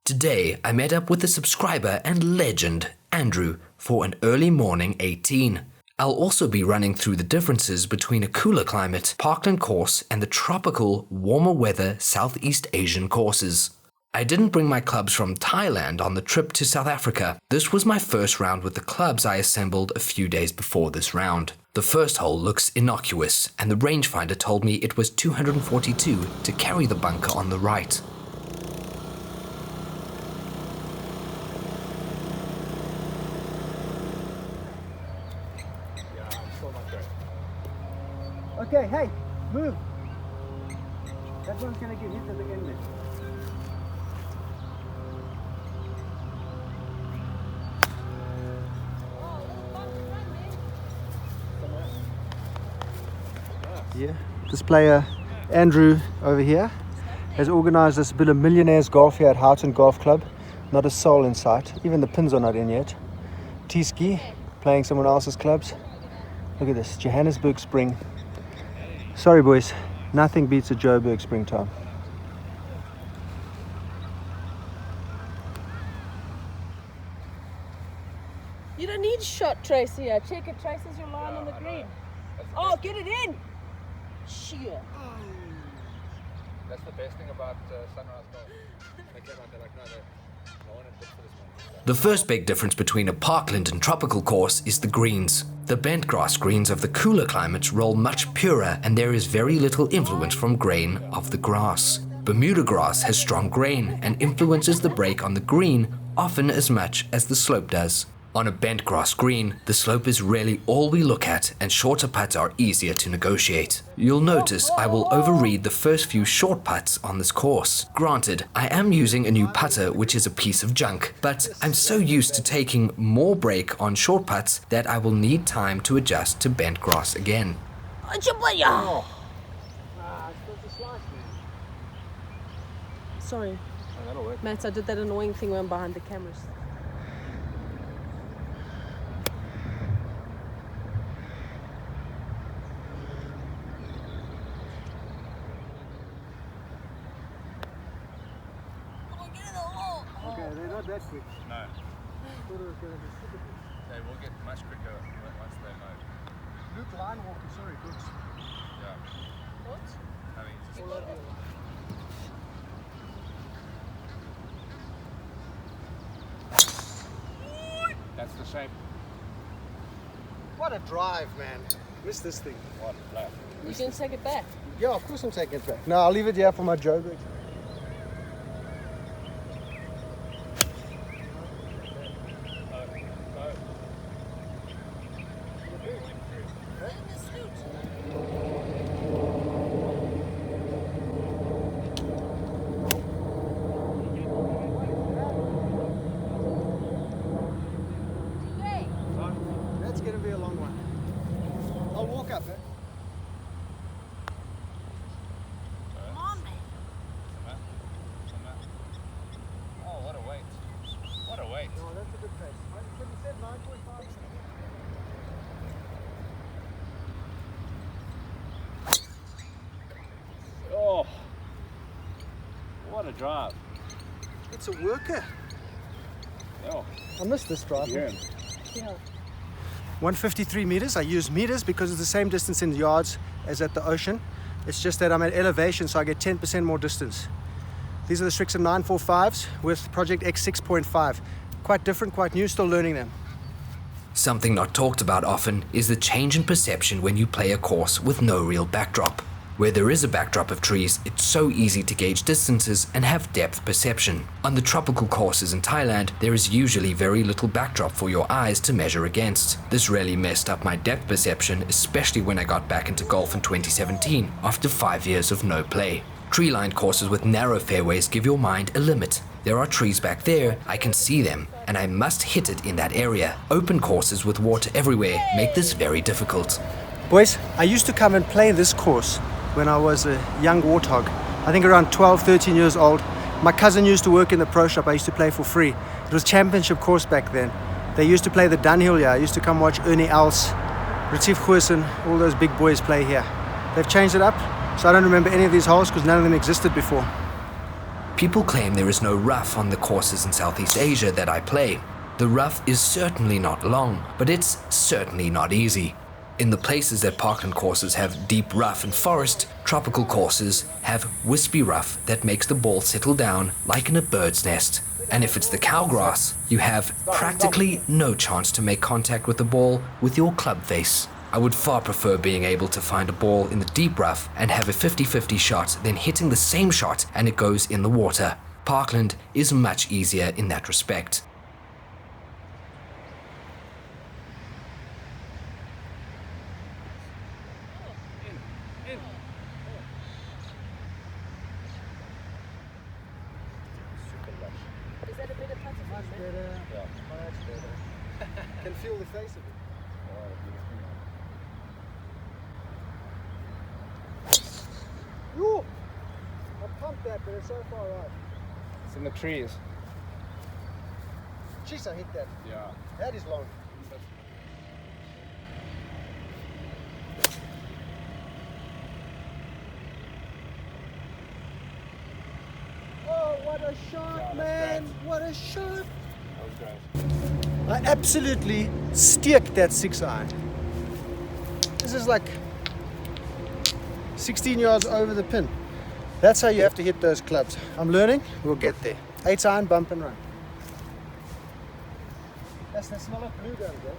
Today, I met up with a subscriber and legend, Andrew, for an early morning 18. I'll also be running through the differences between a cooler climate Parkland course and the tropical, warmer weather Southeast Asian courses. I didn't bring my clubs from Thailand on the trip to South Africa. This was my first round with the clubs I assembled a few days before this round. The first hole looks innocuous, and the rangefinder told me it was 242 to carry the bunker on the right. Okay, hey, move. That one's gonna get hit at the end there. Yeah, this player, Andrew, over here, has organized this bit of millionaires golf here at Houghton Golf Club. Not a soul in sight. Even the pins are not in yet. T-ski, playing someone else's clubs. Look at this, Johannesburg spring. Sorry boys, nothing beats a Joburg springtime. You don't need shot, Tracy. Check it, traces your line on the green. Oh, get it in! Sheer. That's the best thing about sunrise golf. They came out, they're like, no one had picked for this one. The first big difference between a Parkland and tropical course is the greens. The bent grass greens of the cooler climates roll much purer, and there is very little influence from grain of the grass. Bermuda grass has strong grain and influences the break on the green often as much as the slope does. On a bent grass green, the slope is rarely all we look at, and shorter putts are easier to negotiate. You'll notice I will overread the first few short putts on this course. Granted, I am using a new putter which is a piece of junk, but I'm so used to taking more break on short putts that I will need time to adjust to bent grass again. Sorry, Matt, I did that annoying thing when I'm behind the cameras. Okay, they're not that quick. No. I thought it was gonna be super quick. They will get much quicker once they load. Luke line walker, sorry, Brooks. Yeah. What? I mean, just All over your line. that's the shape. What a drive, man. Missed this thing. What a flat. You can take it back. Yeah, of course I'm taking it back. No, I'll leave it here for my Joburg. That's gonna be a long one. I'll walk up, eh? Come on, man. Oh, what a weight. What a weight. Oh, that's a good pace. What you said, 9.5? Oh, what a drive. It's a worker. Oh, I missed this drive. yeah. Yeah. 153 meters. I use meters because it's the same distance in yards as at the ocean. It's just that I'm at elevation, so I get 10% more distance. These are the Strixon 945s with Project X 6.5. Quite different, quite new, still learning them. Something not talked about often is the change in perception when you play a course with no real backdrop. Where there is a backdrop of trees, it's so easy to gauge distances and have depth perception. On the tropical courses in Thailand, there is usually very little backdrop for your eyes to measure against. This really messed up my depth perception, especially when I got back into golf in 2017, after 5 years of no play. Tree-lined courses with narrow fairways give your mind a limit. There are trees back there, I can see them, and I must hit it in that area. Open courses with water everywhere make this very difficult. Boys, I used to come and play this course when I was a young warthog. I think around 12, 13 years old. My cousin used to work in the pro shop. I used to play for free. It was championship course back then. They used to play the Dunhill here. I used to come watch Ernie Els, Retief Goosen, all those big boys play here. They've changed it up, so I don't remember any of these holes because none of them existed before. People claim there is no rough on the courses in Southeast Asia that I play. The rough is certainly not long, but it's certainly not easy. In the places that Parkland courses have deep rough and forest, tropical courses have wispy rough that makes the ball settle down like in a bird's nest. And if it's the cowgrass, you have practically no chance to make contact with the ball with your club face. I would far prefer being able to find a ball in the deep rough and have a 50-50 shot than hitting the same shot and it goes in the water. Parkland is much easier in that respect. Is that a bit of putter? Much better. Yeah. Much better. Can feel the face of it. Yo! I pumped that, but it's so far right. It's in the trees. Jeez, I hit that. Yeah. That is long. Oh, what a shot, Yeah, that's man! great. What a shot! That was great. I absolutely steeked that 6-iron. This is like 16 yards over the pin. That's how you have to hit those clubs. I'm learning, we'll get there. 8-iron, bump and run. That's the smell of blue gun, bro.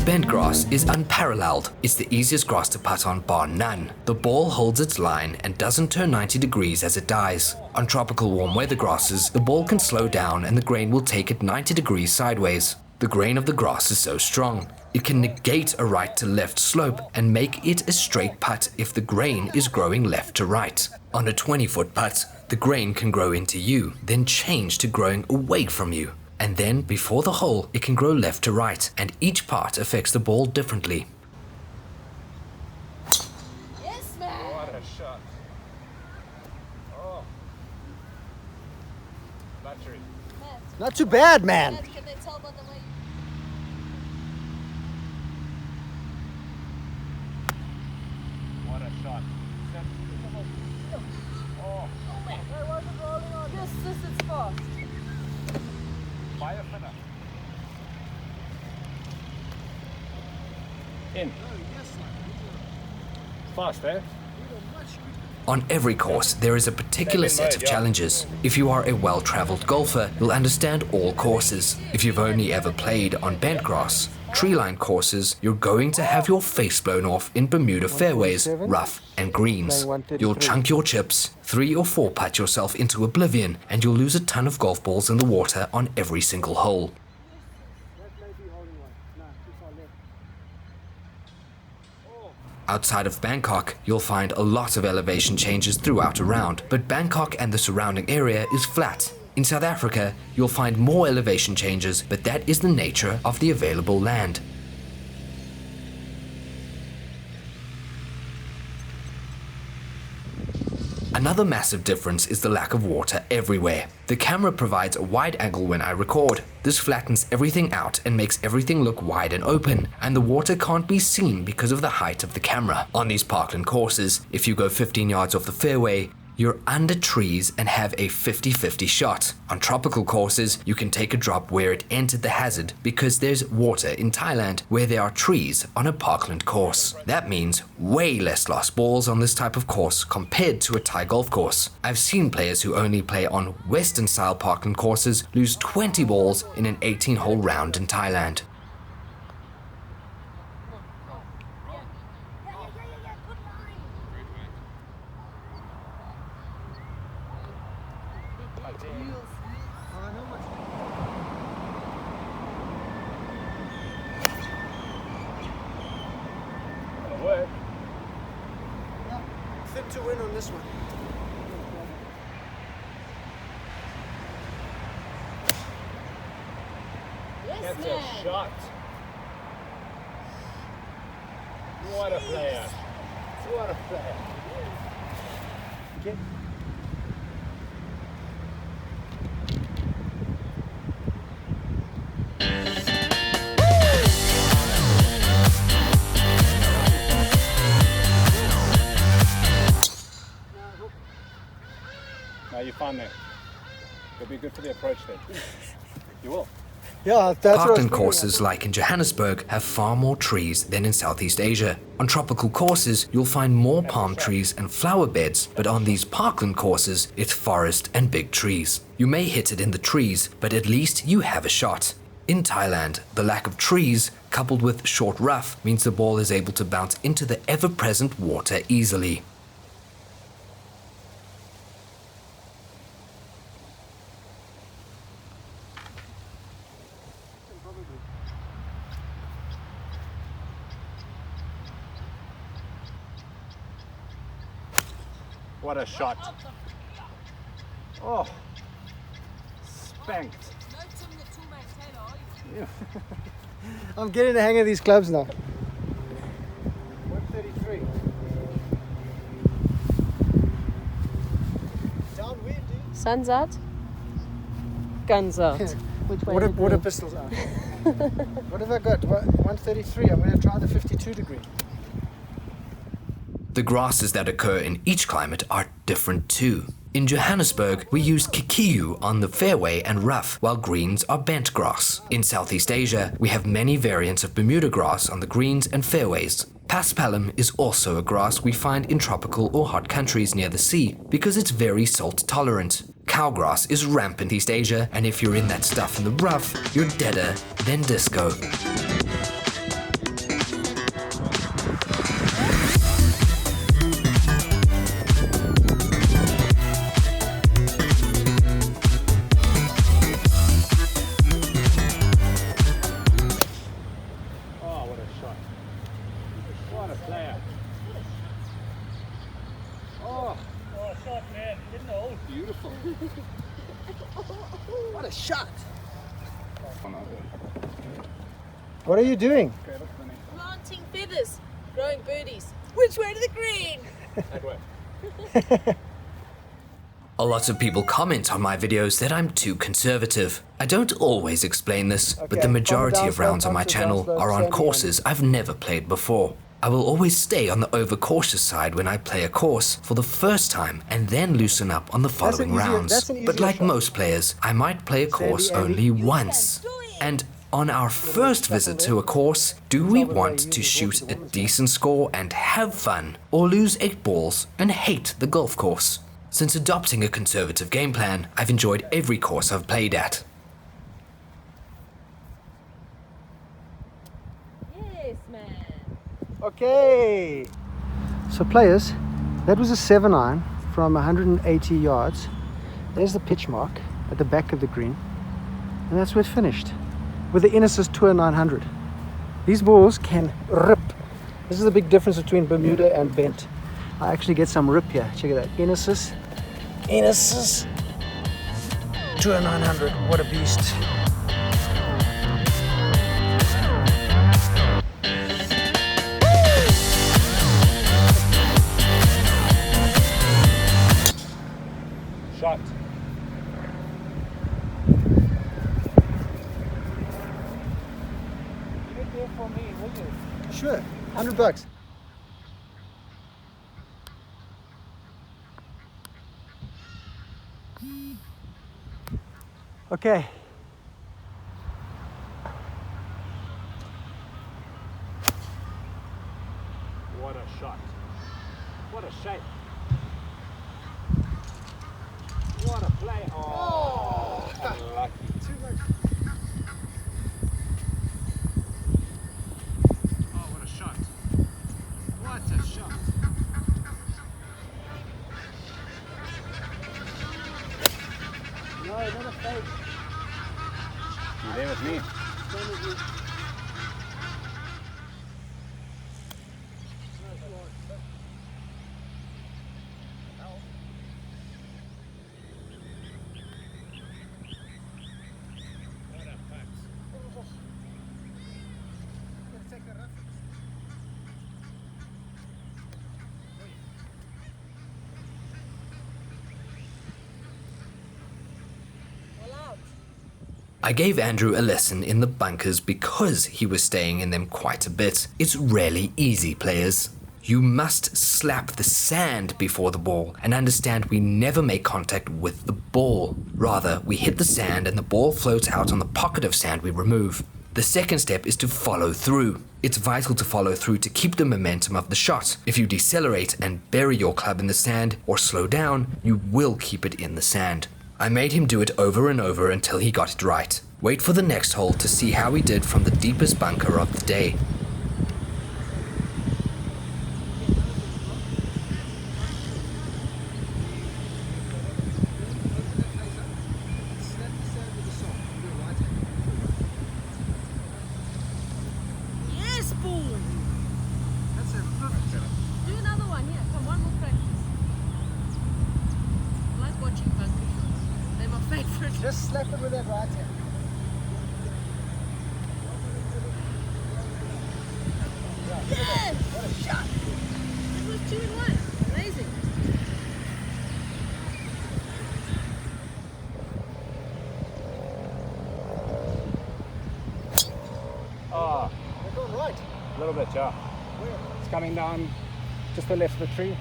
Bent grass is unparalleled. It's the easiest grass to putt on bar none. The ball holds its line and doesn't turn 90 degrees as it dies. On tropical warm weather grasses, the ball can slow down and the grain will take it 90 degrees sideways. The grain of the grass is so strong. It can negate a right to left slope and make it a straight putt if the grain is growing left to right. On a 20-foot putt, the grain can grow into you, then change to growing away from you. And then, before the hole, it can grow left to right, and each part affects the ball differently. Yes, man. What a shot. Oh. Battery. Matt, Not too bad, man. Matt, can they tell by the way you... What a shot. Oh. Yes, this is fast. Fire finner. In. Fast, eh? On every course, there is a particular set of challenges. If you are a well-traveled golfer, you'll understand all courses. If you've only ever played on bent grass, tree-lined courses, you're going to have your face blown off in Bermuda fairways, rough and greens. You'll chunk your chips, 3 or 4 putt yourself into oblivion, and you'll lose a ton of golf balls in the water on every single hole. Outside of Bangkok, you'll find a lot of elevation changes throughout a round, but Bangkok and the surrounding area is flat. In South Africa, you'll find more elevation changes, but that is the nature of the available land. Another massive difference is the lack of water everywhere. The camera provides a wide angle when I record. This flattens everything out and makes everything look wide and open, and the water can't be seen because of the height of the camera. On these Parkland courses, if you go 15 yards off the fairway, you're under trees and have a 50-50 shot. On tropical courses, you can take a drop where it entered the hazard because there's water in Thailand where there are trees on a Parkland course. That means way less lost balls on this type of course compared to a Thai golf course. I've seen players who only play on Western-style Parkland courses lose 20 balls in an 18-hole round in Thailand. Work. Thin to win on this one. That's a man. shot. What a player. What a player. Okay. No, you're fine there. You'll be good for the approach there. You will. Yeah, that's what I was Parkland figuring. courses like in Johannesburg have far more trees than in Southeast Asia. On tropical courses, you'll find more palm trees and flower beds, but on these Parkland courses, it's forest and big trees. You may hit it in the trees, but at least you have a shot. In Thailand, the lack of trees, coupled with short rough, means the ball is able to bounce into the ever-present water easily. What a shot. Oh, spanked. I'm getting the hang of these clubs now. 133. Down weird, dude. Sun's out. Guns out. Which way? Water pistols out. What have I got? 133. I'm going to try the 52 degree. The grasses that occur in each climate are different too. In Johannesburg, we use kikiu on the fairway and rough, while greens are bent grass. In Southeast Asia, we have many variants of Bermuda grass on the greens and fairways. Paspalum is also a grass we find in tropical or hot countries near the sea because it's very salt tolerant. Cowgrass is rampant in East Asia, and if you're in that stuff in the rough, you're deader than disco. Oh, what a shot. What a player. Oh, shot, man. Didn't know. Beautiful. What a shot! What are you doing? Planting feathers, growing birdies. Which way to the green? That way. A lot of people comment on my videos that I'm too conservative. I don't always explain this, but Okay, the majority of downslope, rounds on my onto channel downslope, are on sandy courses I've never played before. I will always stay on the overcautious side when I play a course for the first time and then loosen up on the following rounds. that's an But easier like shot. most players, I might play a course Andy. only once. And on our first visit to a course, do we want to shoot a decent score and have fun, or lose 8 balls and hate the golf course? Since adopting a conservative game plan, I've enjoyed every course I've played at. Yes, man. Okay. So players, that was a 7-iron from 180 yards. There's the pitch mark at the back of the green. And that's where it finished. With the Inesis Tour 900. These balls can rip. This is the big difference between Bermuda and bent. I actually get some rip here. Check it out. Inesis Tour 900. What a beast. Shot. You did there for me, will you? Sure. $100. Okay. What a shot. What a shape. What a play. Oh, unlucky. Too much. Oh, what a shot. What a shot. No, not a fake. You there with me? I gave Andrew a lesson in the bunkers because he was staying in them quite a bit. It's rarely easy, players. You must slap the sand before the ball and understand we never make contact with the ball. Rather, we hit the sand and the ball floats out on the pocket of sand we remove. The second step is to follow through. It's vital to follow through to keep the momentum of the shot. If you decelerate and bury your club in the sand or slow down, you will keep it in the sand. I made him do it over and over until he got it right. Wait for the next hole to see how he did from the deepest bunker of the day. Yes, boom. That's a perfect setup. Do another one here. Come, one more practice. I like watching bunker shots. They're my favorite. Just slap it with that right hand. Yes! What a shot! It was 2 in 1. Amazing. Ah, They're going right. a little bit, yeah. It's coming down just the left of the tree.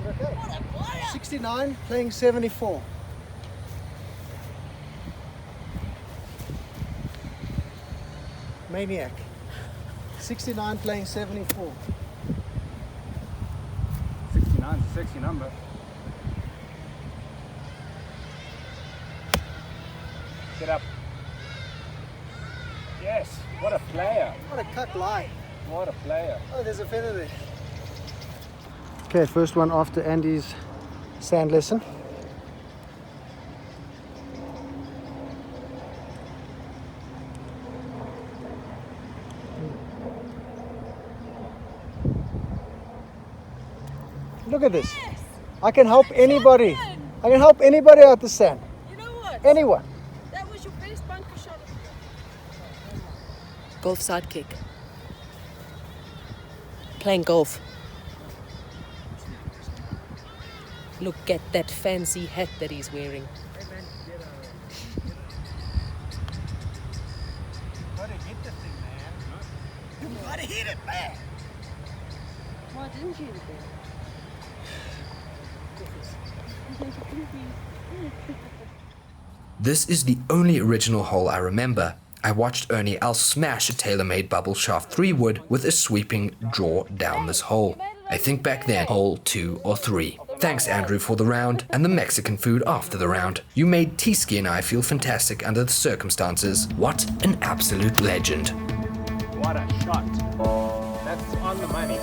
Is it okay? What a player! 69 playing 74. Maniac. 69 playing 74. 69 is a sexy number. Get up. Yes, what a player. What a cuck lie. What a player. Oh, there's a feather there. Okay, first one after Andy's sand lesson. Look at this. Yes! I can help anybody. Champion! I can help anybody out the sand. You know what? Anyone. That was your best bunker shot of the day. Golf sidekick. Playing golf. Look at that fancy hat that he's wearing. Why didn't you? This is the only original hole I remember. I watched Ernie L smash a tailor-made bubble shaft 3 wood with a sweeping draw down this hole. I think back then, hole 2 or 3. Thanks Andrew for the round and the Mexican food after the round. You made T-Ski and I feel fantastic under the circumstances. What an absolute legend. What a shot. That's on the money.